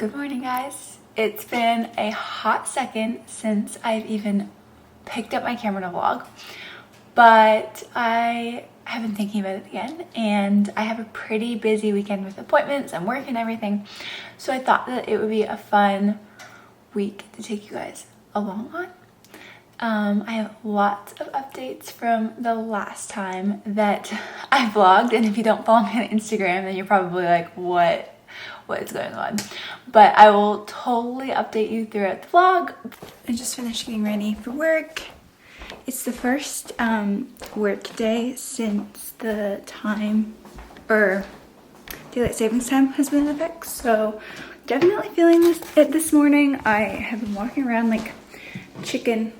Good morning, guys. It's been a hot second since I've even picked up my camera to vlog, but I have been thinking about it again, and I have a pretty busy weekend with appointments and work and everything, so I thought that it would be a fun week to take you guys along on. I have lots of updates from the last time that I vlogged, and if you don't follow me on Instagram, then you're probably like, what is going on? But I will totally update you throughout the vlog. I just finished getting ready for work. It's the first work day since the time, or daylight savings time has been in effect, so definitely feeling it this morning. I have been walking around like chicken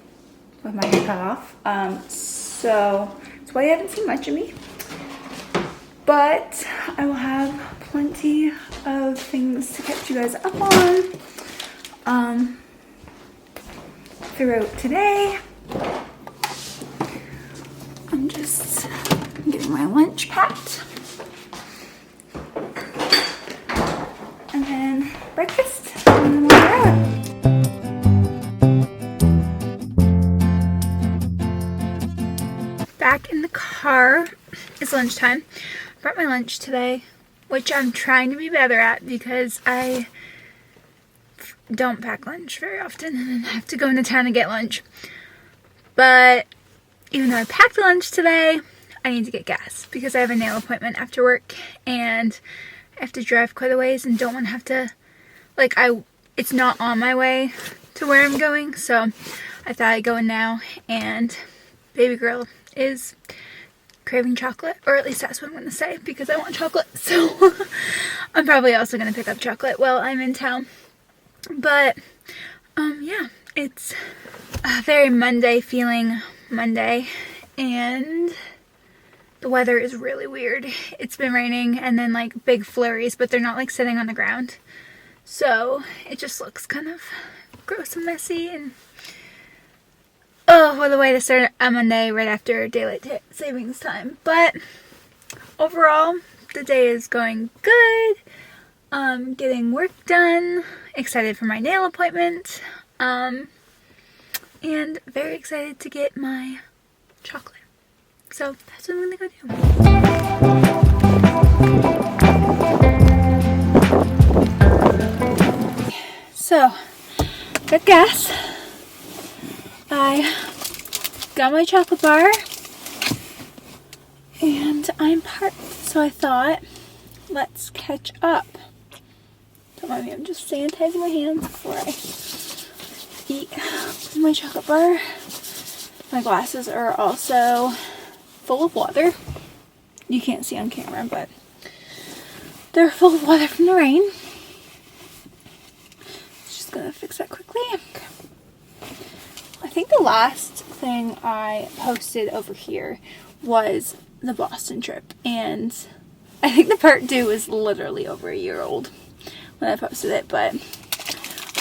with my hair cut off, so that's why you haven't seen much of me, but I will have plenty of things to catch you guys up on throughout today. I'm just getting my lunch packed, and then breakfast, and then we'll go. Back in the car. It's lunchtime. Brought my lunch today, which I'm trying to be better at because I don't pack lunch very often and then have to go into town to get lunch. But even though I packed lunch today, I need to get gas because I have a nail appointment after work and I have to drive quite a ways and don't want to have to, it's not on my way to where I'm going, so I thought I'd go in now. And baby girl is craving chocolate, or at least that's what I'm going to say because I want chocolate, so I'm probably also going to pick up chocolate while I'm in town. But yeah, it's a very Monday feeling Monday, and the weather is really weird. It's been raining and then like big flurries, but they're not like sitting on the ground, so it just looks kind of gross and messy. And oh, what a way to start a Monday right after daylight savings time. But overall, the day is going good. Getting work done. Excited for my nail appointment. And very excited to get my chocolate. So that's what I'm gonna go do. So, got gas. I got my chocolate bar and I'm parked, so I thought, let's catch up. Don't mind me, I'm just sanitizing my hands before I eat my chocolate bar. My glasses are also full of water. You can't see on camera, but they're full of water from the rain. Just gonna fix that quickly. I think the last thing I posted over here was the Boston trip, and I think the part 2 was literally over a year old when I posted it, but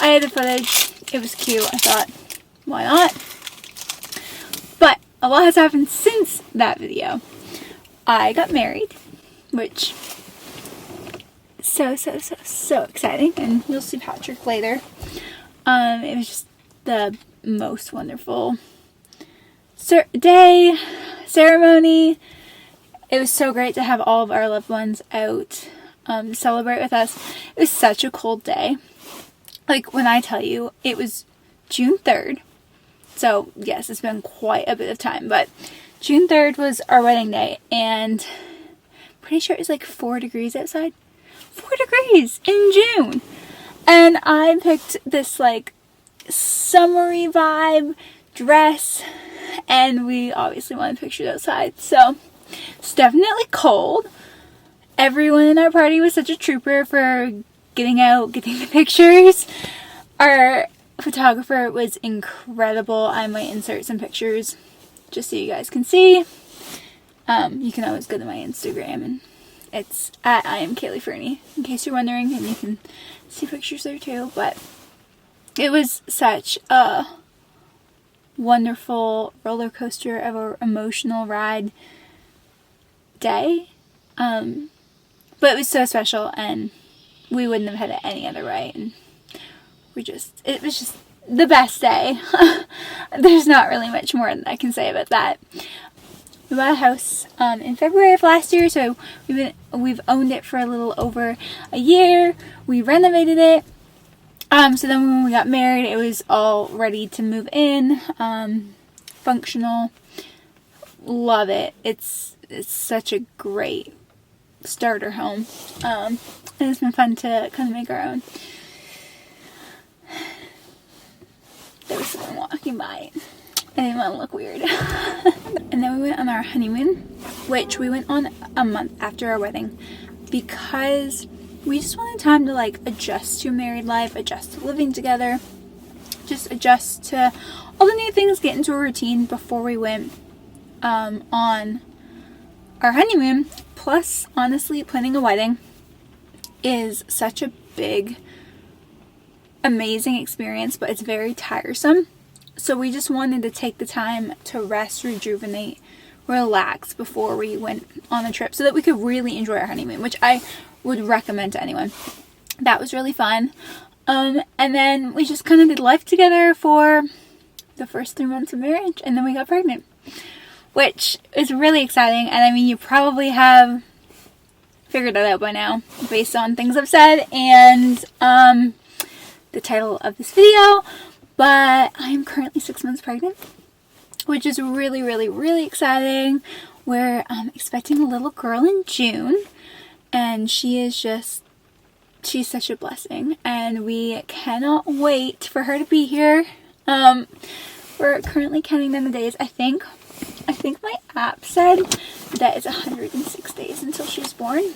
I had the footage. It was cute. I thought, why not? But a lot has happened since that video. I got married, which so exciting, and you'll see Patrick later. It was just the most wonderful ceremony. It was so great to have all of our loved ones out to celebrate with us. It was such a cold day. Like, when I tell you, it was June 3rd. So yes, it's been quite a bit of time, but June 3rd was our wedding day, and pretty sure it was like 4 degrees outside. 4 degrees in June. And I picked this like summery vibe dress, and we obviously wanted pictures outside, so it's definitely cold. Everyone in our party was such a trooper for getting out, getting the pictures. Our photographer was incredible. I might insert some pictures just so you guys can see. You can always go to my Instagram, and it's at I am Kaylee Fernie, in case you're wondering, and you can see pictures there too. But it was such a wonderful roller coaster of an emotional ride day. But it was so special, and we wouldn't have had it any other way. And it was just the best day. There's not really much more that I can say about that. We bought a house in February of last year, so we've owned it for a little over a year. We renovated it. So then when we got married, it was all ready to move in. Functional. Love it. It's such a great starter home. And it's been fun to kind of make our own. There was someone walking by. I didn't want to look weird. And then we went on our honeymoon, which we went on a month after our wedding, because we just wanted time to like adjust to married life, adjust to living together, just adjust to all the new things, get into a routine before we went on our honeymoon. Plus, honestly, planning a wedding is such a big, amazing experience, but it's very tiresome. So we just wanted to take the time to rest, rejuvenate, relax before we went on the trip so that we could really enjoy our honeymoon, which I would recommend to anyone. That was really fun. And then we just kind of did life together for the first 3 months of marriage, and then we got pregnant, which is really exciting. And I mean, you probably have figured that out by now based on things I've said and the title of this video. But I am currently 6 months pregnant, which is really, really, really exciting. We're expecting a little girl in June, and she's such a blessing, and we cannot wait for her to be here. We're currently counting down the days. I think my app said that it's 106 days until she's born.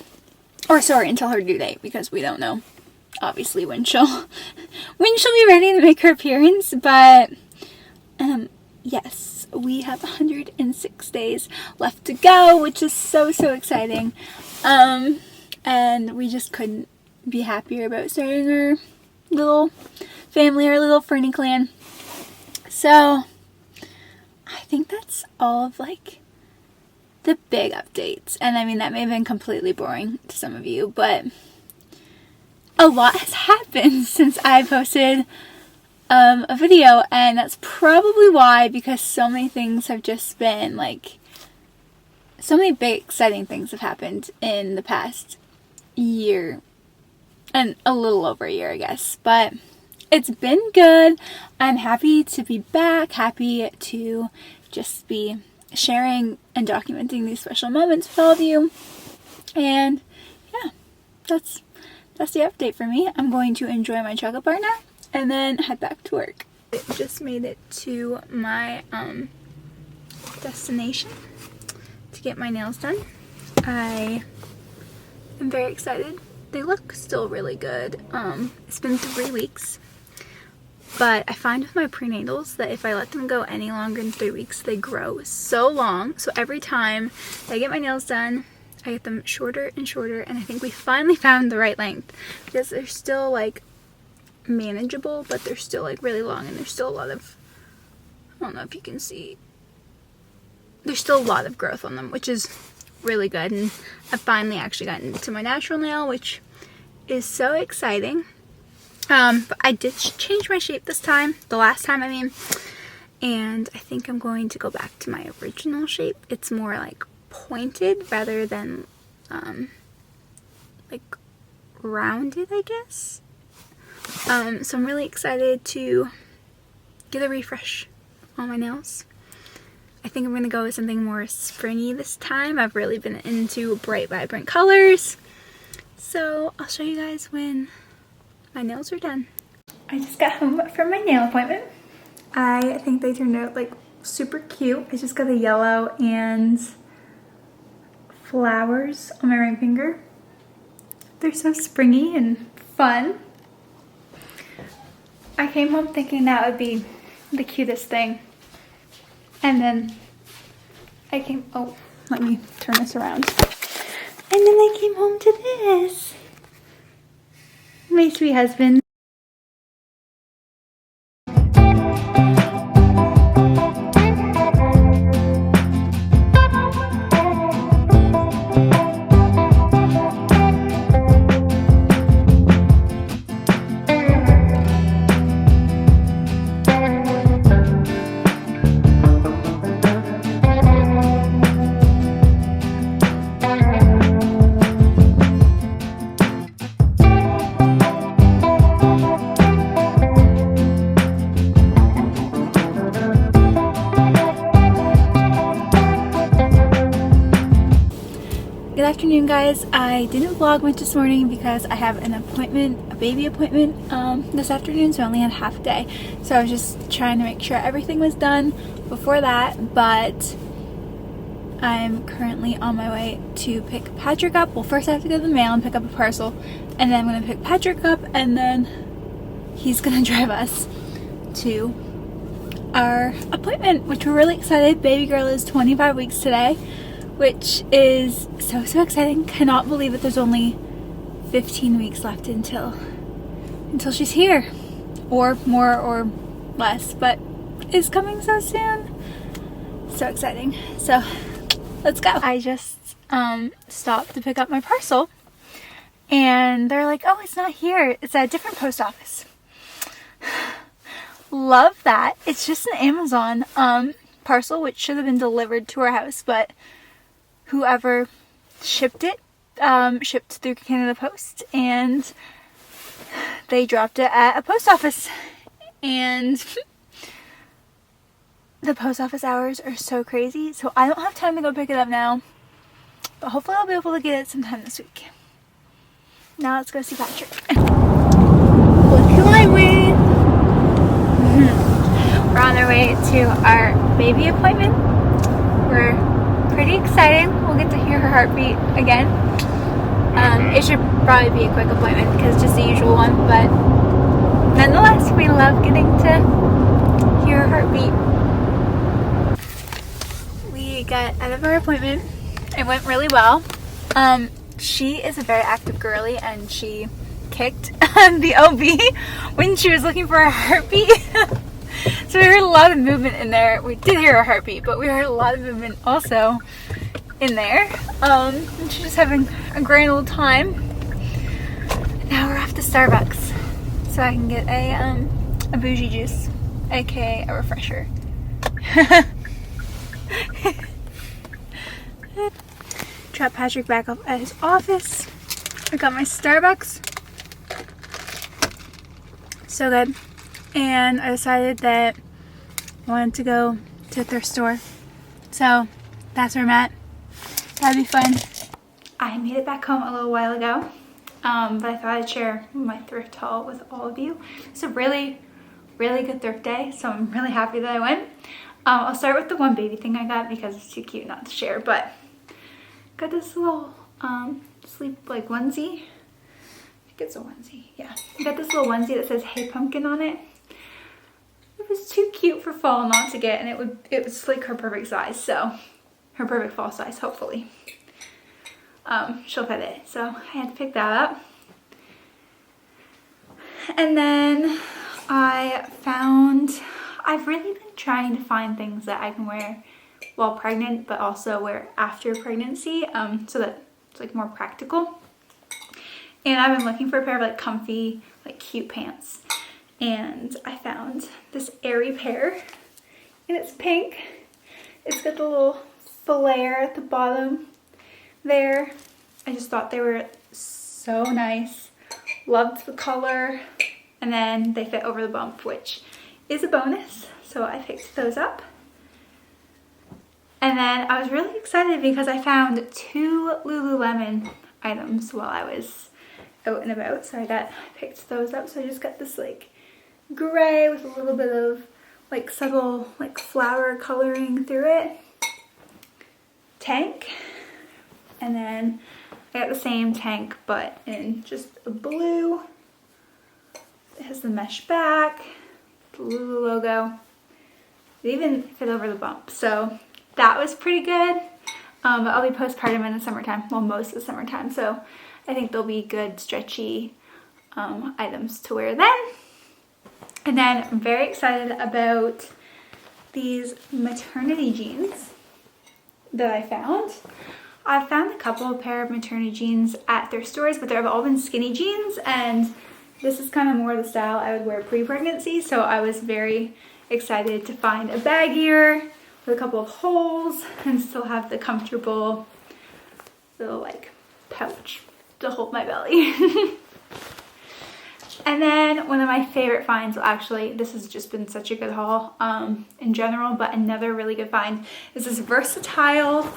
Or sorry, until her due date, because we don't know obviously when she'll be ready to make her appearance. But yes, we have 106 days left to go, which is so exciting. And we just couldn't be happier about starting our little family, our little Fernie clan. So I think that's all of like the big updates. And I mean, that may have been completely boring to some of you, but a lot has happened since I posted a video, and that's probably why, because so many things have just been like, so many big exciting things have happened in the past year, and a little over a year, I guess, but it's been good. I'm happy to be back, happy to just be sharing and documenting these special moments with all of you, and yeah, that's the update for me. I'm going to enjoy my chocolate bar now and then head back to work. I just made it to my destination to get my nails done. I am very excited. They look still really good. It's been 3 weeks, but I find with my prenatals that if I let them go any longer than 3 weeks, they grow so long. So every time I get my nails done, I get them shorter and shorter, and I think we finally found the right length, because they're still like manageable, but they're still like really long, and there's still a lot of, I don't know if you can see, there's still a lot of growth on them, which is really good. And I finally actually gotten into my natural nail, which is so exciting. But I did change my shape this time, the last time I mean, and I think I'm going to go back to my original shape. It's more like pointed rather than like rounded, I guess. So I'm really excited to get a refresh on my nails. I think I'm going to go with something more springy this time. I've really been into bright, vibrant colors. So I'll show you guys when my nails are done. I just got home from my nail appointment. I think they turned out like super cute. I just got a yellow and flowers on my ring finger. They're so springy and fun. I came home thinking that would be the cutest thing. And then I came, oh, let me turn this around. And then I came home to this. My sweet husband. afternoon, guys. I didn't vlog much this morning because I have an appointment, a baby appointment this afternoon, so I only had half a day. So I was just trying to make sure everything was done before that, but I'm currently on my way to pick Patrick up. Well, first I have to go to the mail and pick up a parcel, and then I'm going to pick Patrick up, and then he's going to drive us to our appointment, which we're really excited. Baby girl is 25 weeks today, which is so exciting. Cannot believe that there's only 15 weeks left until she's here, or more or less, but it's coming so soon. So exciting. So let's go. I just stopped to pick up my parcel, and they're like, oh, it's not here, it's at a different post office. Love that. It's just an Amazon parcel, which should have been delivered to our house, but whoever shipped it shipped through Canada Post, and they dropped it at a post office. And the post office hours are so crazy, so I don't have time to go pick it up now, but hopefully I'll be able to get it sometime this week. Now let's go see Patrick. Look who I'm with. We're on our way to our baby appointment. We're pretty excited. We'll get to hear her heartbeat again. It should probably be a quick appointment because it's just the usual one, but nonetheless, we love getting to hear her heartbeat. We got out of our appointment. It went really well. She is a very active girly, and she kicked the OB when she was looking for a heartbeat. So we heard a lot of movement in there. We did hear a heartbeat, but we heard a lot of movement also in there. And she's just having a grand old time. Now we're off to Starbucks so I can get a bougie juice, aka a refresher. Dropped Patrick back up at his office. I got my Starbucks. So good. And I decided that I wanted to go to a thrift store. So that's where I'm at. That'd be fun. I made it back home a little while ago, but I thought I'd share my thrift haul with all of you. It's a really good thrift day, so I'm really happy that I went. I'll start with the one baby thing I got because it's too cute not to share, but got this little sleep like onesie. I think it's a onesie, yeah. I got this little onesie that says "Hey Pumpkin" on it. It was too cute for fall not to get, and it was like her perfect size, so her perfect fall size, hopefully. She'll fit it, so I had to pick that up. And then I've really been trying to find things that I can wear while pregnant, but also wear after pregnancy, so that it's like more practical. And I've been looking for a pair of like comfy, like cute pants. And I found this airy pair, and it's pink. It's got the little flare at the bottom there. I just thought they were so nice. Loved the color. And then they fit over the bump, which is a bonus. So I picked those up. And then I was really excited because I found 2 Lululemon items while I was out and about. So I picked those up. So I just got this like gray with a little bit of like subtle like flower coloring through it tank, and then I got the same tank but in just a blue. It has the mesh back, the Lulu logo. It even fit over the bump, so that was pretty good. But I'll be postpartum in the summertime, well, most of the summertime, so I think they'll be good stretchy items to wear then. And then I'm very excited about these maternity jeans that I found. I've found a couple of pair of maternity jeans at thrift stores, but they've all been skinny jeans, and this is kind of more the style I would wear pre-pregnancy, so I was very excited to find a baggier with a couple of holes and still have the comfortable little like pouch to hold my belly. And then one of my favorite finds, well actually this has just been such a good haul in general, but another really good find is this versatile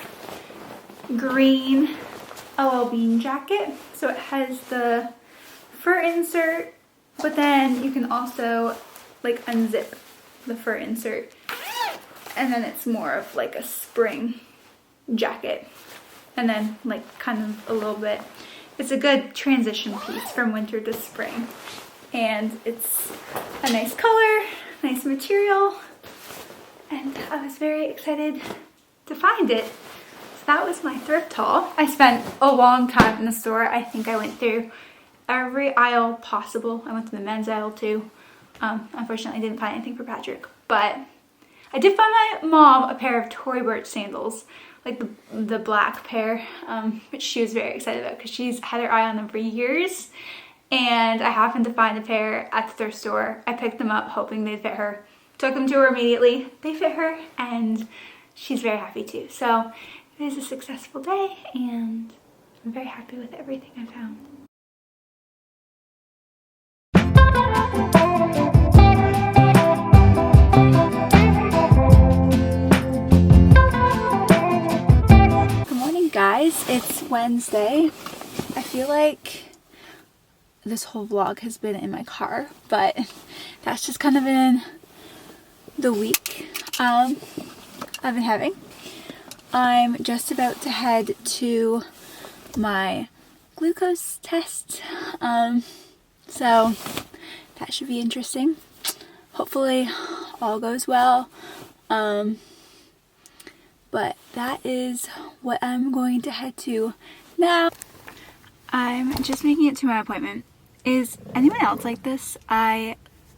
green LL Bean jacket. So it has the fur insert, but then you can also like unzip the fur insert, and then it's more of like a spring jacket, and then like kind of a little bit, it's a good transition piece from winter to spring, and it's a nice color, nice material, and I was very excited to find it. So that was my thrift haul. I spent a long time in the store. I think I went through every aisle possible. I went to the men's aisle too. Unfortunately I didn't find anything for Patrick, but I did find my mom a pair of Tory Burch sandals, like the black pair, which she was very excited about because she's had her eye on them for years, and I happened to find a pair at the thrift store. I picked them up hoping they'd fit her, took them to her immediately, they fit her, and she's very happy too. So it was a successful day, and I'm very happy with everything I found. Good morning, guys. It's Wednesday. I feel like this whole vlog has been in my car, but that's just kind of been the week I've been having. I'm just about to head to my glucose test, so that should be interesting. Hopefully all goes well, but that is what I'm going to head to now. I'm just making it to my appointment. Is anyone else like this? I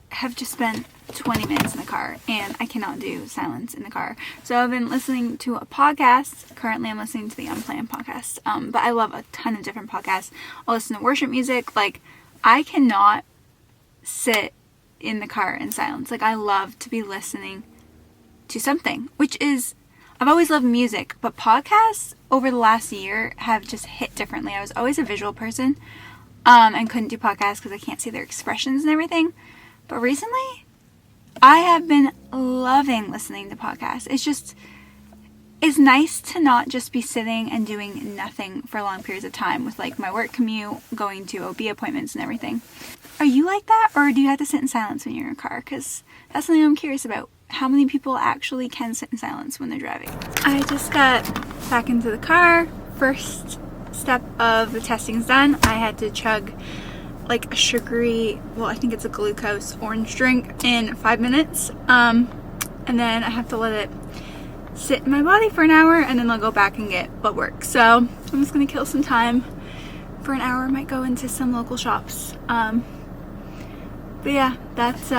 have just spent 20 minutes in the car and I cannot do silence in the car. So I've been listening to a podcast. Currently I'm listening to the Unplanned podcast, but I love a ton of different podcasts. I'll listen to worship music. Like, I cannot sit in the car in silence. Like, I love to be listening to something, which is, I've always loved music, but podcasts over the last year have just hit differently. I was always a visual person, and couldn't do podcasts because I can't see their expressions and everything. But recently, I have been loving listening to podcasts. It's nice to not just be sitting and doing nothing for long periods of time with like my work commute, going to OB appointments and everything. Are you like that, or do you have to sit in silence when you're in a car? Because that's something I'm curious about. How many people actually can sit in silence when they're driving? I just got back into the car. First step of the testing's done. I had to chug like a sugary, well, I think it's a glucose orange drink in 5 minutes. And then I have to let it sit in my body for an hour, and then I'll go back and get blood work. So I'm just gonna kill some time for an hour. Might go into some local shops. But yeah, that's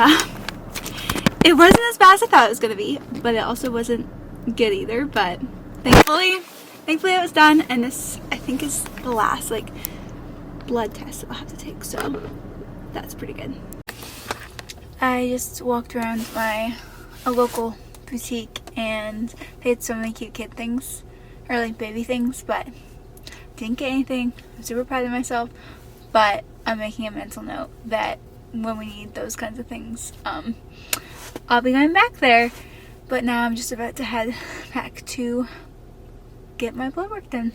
it wasn't as bad as I thought it was gonna be, but it also wasn't good either. But thankfully it was done, and this I think is the last like blood test I'll have to take, so that's pretty good. I just walked around a local boutique, and they had so many cute kid things, or like baby things, but didn't get anything. I'm super proud of myself, but I'm making a mental note that when we need those kinds of things, I'll be going back there. But now I'm just about to head back to get my blood work done.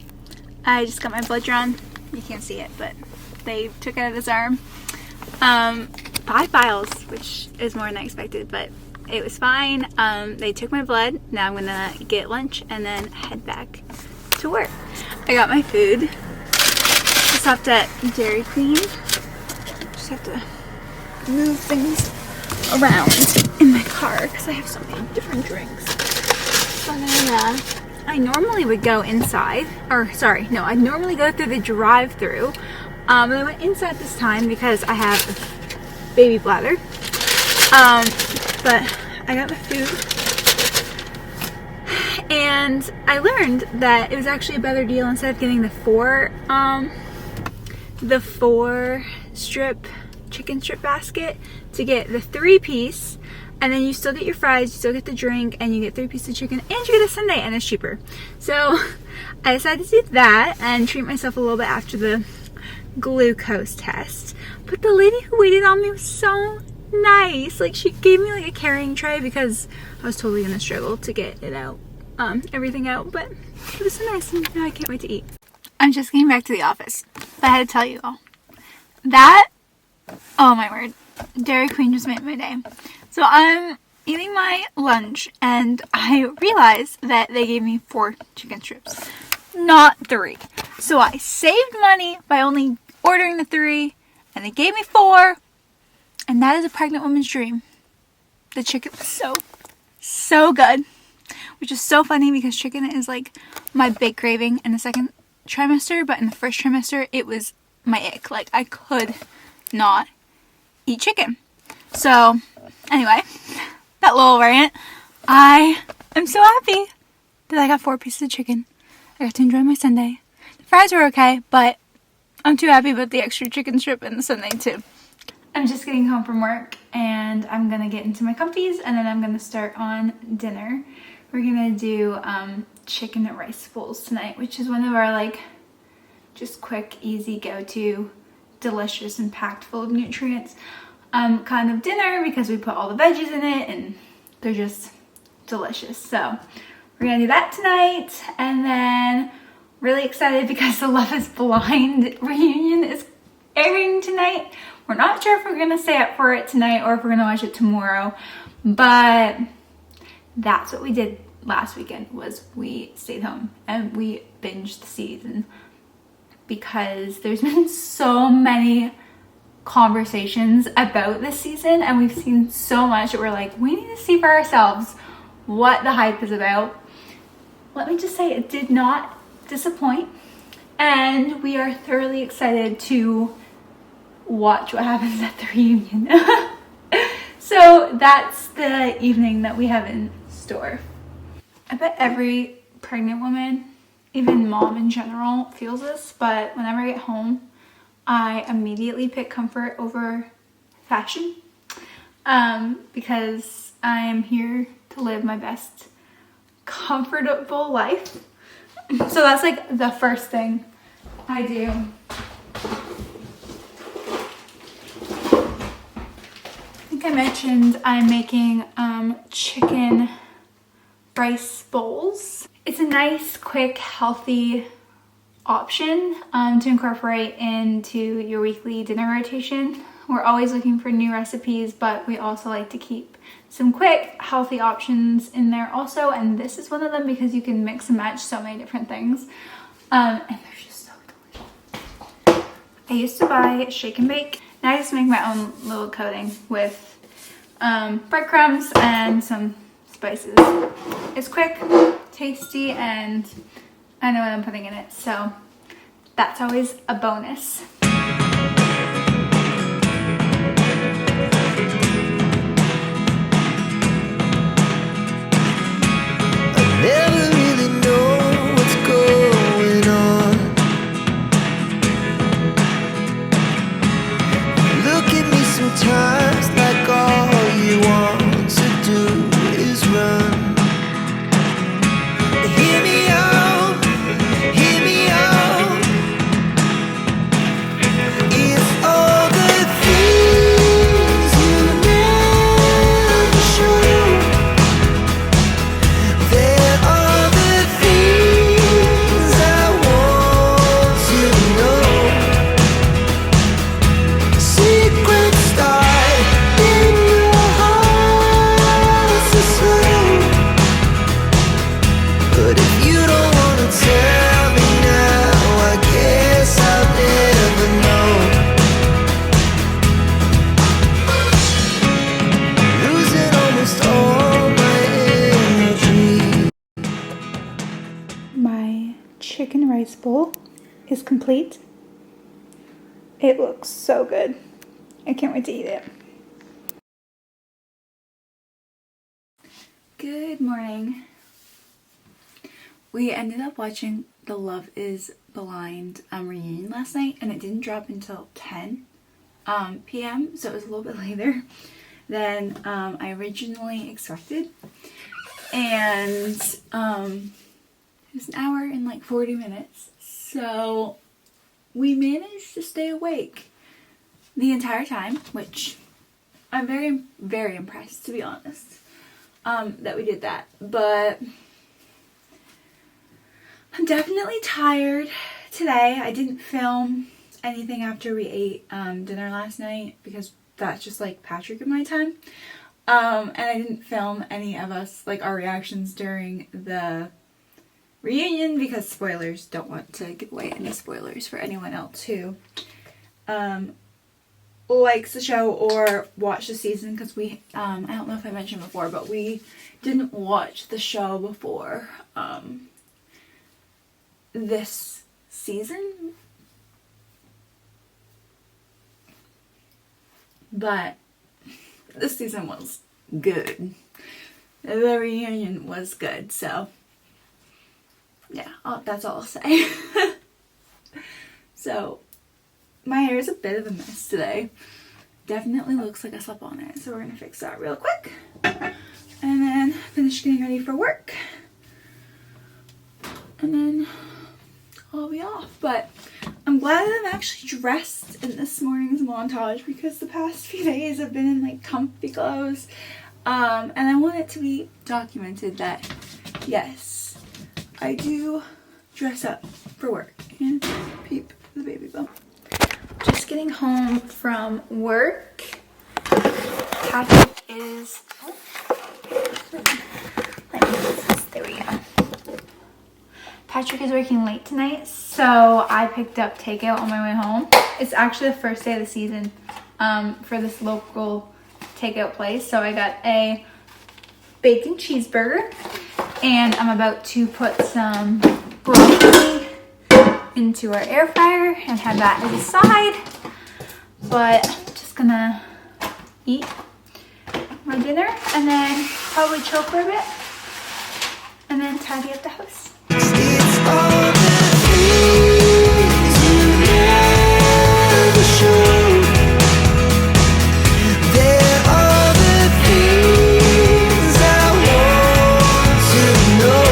I just got my blood drawn. You can't see it, but they took it out of his arm. 5 vials, which is more than I expected, but it was fine. They took my blood. Now I'm gonna get lunch and then head back to work. I got my food. I stopped at Dairy Queen. Just have to move things around in my car because I have so many different drinks. But I normally would go inside, or sorry, no, I normally go through the drive-through. But I went inside this time because I have a baby bladder. But I got my food, and I learned that it was actually a better deal instead of getting the four strip chicken strip basket, to get the 3-piece, and then you still get your fries, you still get the drink, and you get 3 pieces of chicken, and you get a sundae, and it's cheaper. So I decided to do that and treat myself a little bit after the glucose test. But the lady who waited on me was so nice. Like, she gave me like a carrying tray because I was totally gonna struggle to get it out, everything out, but it was so nice, and now I can't wait to eat. I'm just getting back to the office, but I had to tell you all. That, oh my word, Dairy Queen just made my day. So I'm eating my lunch, and I realized that they gave me 4 chicken strips, not 3. So I saved money by only ordering the 3, and they gave me 4, and that is a pregnant woman's dream. The chicken was so good, which is so funny because chicken is like my big craving in the second trimester, but in the first trimester it was my ick. Like, I could not eat chicken. So anyway, that little rant. I am so happy that I got 4 pieces of chicken. I got to enjoy my sundae. The fries were okay, but I'm too happy about the extra chicken strip and the sundae too. I'm just getting home from work, and I'm gonna get into my comfies, and then I'm gonna start on dinner. We're gonna do chicken and rice bowls tonight, which is one of our like just quick, easy, go-to, delicious and packed full of nutrients kind of dinner, because we put all the veggies in it and they're just delicious. So we're gonna do that tonight, and then really excited because the Love is Blind reunion is airing tonight. We're not sure if we're gonna stay up for it tonight or if we're gonna watch it tomorrow, but that's what we did last weekend. Was we stayed home and we binged the season, because there's been so many conversations about this season, and we've seen so much that we're like, we need to see for ourselves what the hype is about. Let me just say, it did not disappoint, and we are thoroughly excited to watch what happens at the reunion. So that's the evening that we have in store. I bet every pregnant woman, even mom in general, feels this, but whenever I get home, I immediately pick comfort over fashion, because I am here to live my best comfortable life. So that's like the first thing I do. I think I mentioned I'm making chicken rice bowls. It's a nice, quick, healthy option to incorporate into your weekly dinner rotation. We're always looking for new recipes, but we also like to keep some quick, healthy options in there also, and this is one of them because you can mix and match so many different things, and they're just so delicious. I used to buy shake and bake. Now I just make my own little coating with breadcrumbs and some spices. It's quick, tasty, and I know what I'm putting in it, so that's always a bonus. Never really know what's going on. Look at me sometimes like all you want to do is run. Hear me out, hear me out. It's all the things you never show. There are the things I want to know. Secrets start in your heart so slow. But if you don't want to tell me now, I guess I'll never know. Losing almost all my energy. My chicken rice bowl is complete. It looks so good. I can't wait to eat it. Good morning. We ended up watching the Love is Blind reunion last night, and it didn't drop until 10 p.m. so it was a little bit later than I originally expected, and it was an hour and like 40 minutes, so we managed to stay awake the entire time, which I'm very, very impressed, to be honest, that we did that. But I'm definitely tired today. I didn't film anything after we ate dinner last night because that's just like Patrick and my time. And I didn't film any of us, like our reactions during the reunion because spoilers, don't want to give away any spoilers for anyone else who likes the show or watched the season, because we I don't know if I mentioned before, but we didn't watch the show before this season, but this season was good. The reunion was good, so yeah, that's all I'll say. So my hair is a bit of a mess today. Definitely looks like I slept on it, so we're gonna fix that real quick and then finish getting ready for work, and then I'll be off. But I'm glad that I'm actually dressed in this morning's montage because the past few days I've been in like comfy clothes, and I want it to be documented that yes, I do dress up for work. And peep the baby bump. Just getting home from work. Patrick is, there we go. Patrick is working late tonight, so I picked up takeout on my way home. It's actually the first day of the season for this local takeout place. So I got a bacon cheeseburger, and I'm about to put some broccoli into our air fryer and have that as a side. But just gonna eat my dinner and then probably chill for a bit and then tidy up the house. It's all the things you never show. They're all the things I want to know.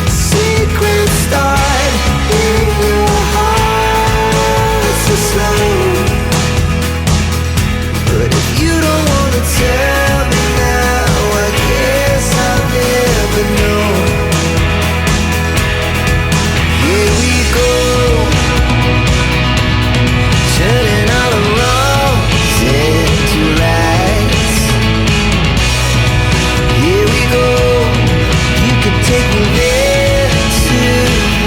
Secrets start in your heart so slow. But if you don't wanna tell me now, I guess I'll never know. Here we go, turning all the wrongs into rights. Here we go, you can take me there tonight.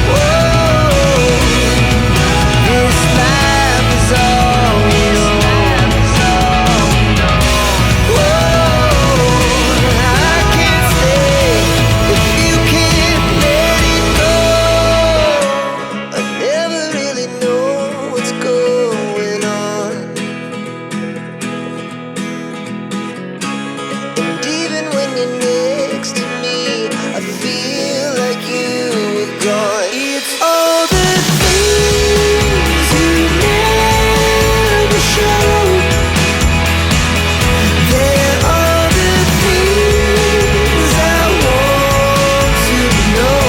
Whoa, this life is all we know. Whoa, I can't stay if you can't let it go. I never really know what's going on, and even when you're next to me, I feel like you were gone. It's all the things you never show. They're all the things I want to know.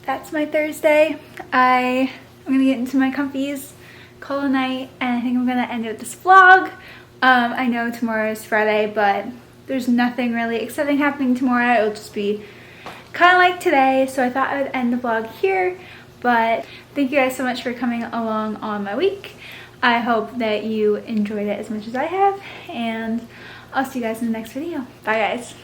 That's my Thursday. I'm gonna get into my comfies, call a night, and I think I'm gonna end it with this vlog. I know tomorrow is Friday, but there's nothing really exciting happening tomorrow. It'll just be kind of like today, so I thought I would end the vlog here. But thank you guys so much for coming along on my week. I hope that you enjoyed it as much as I have, and I'll see you guys in the next video. Bye guys.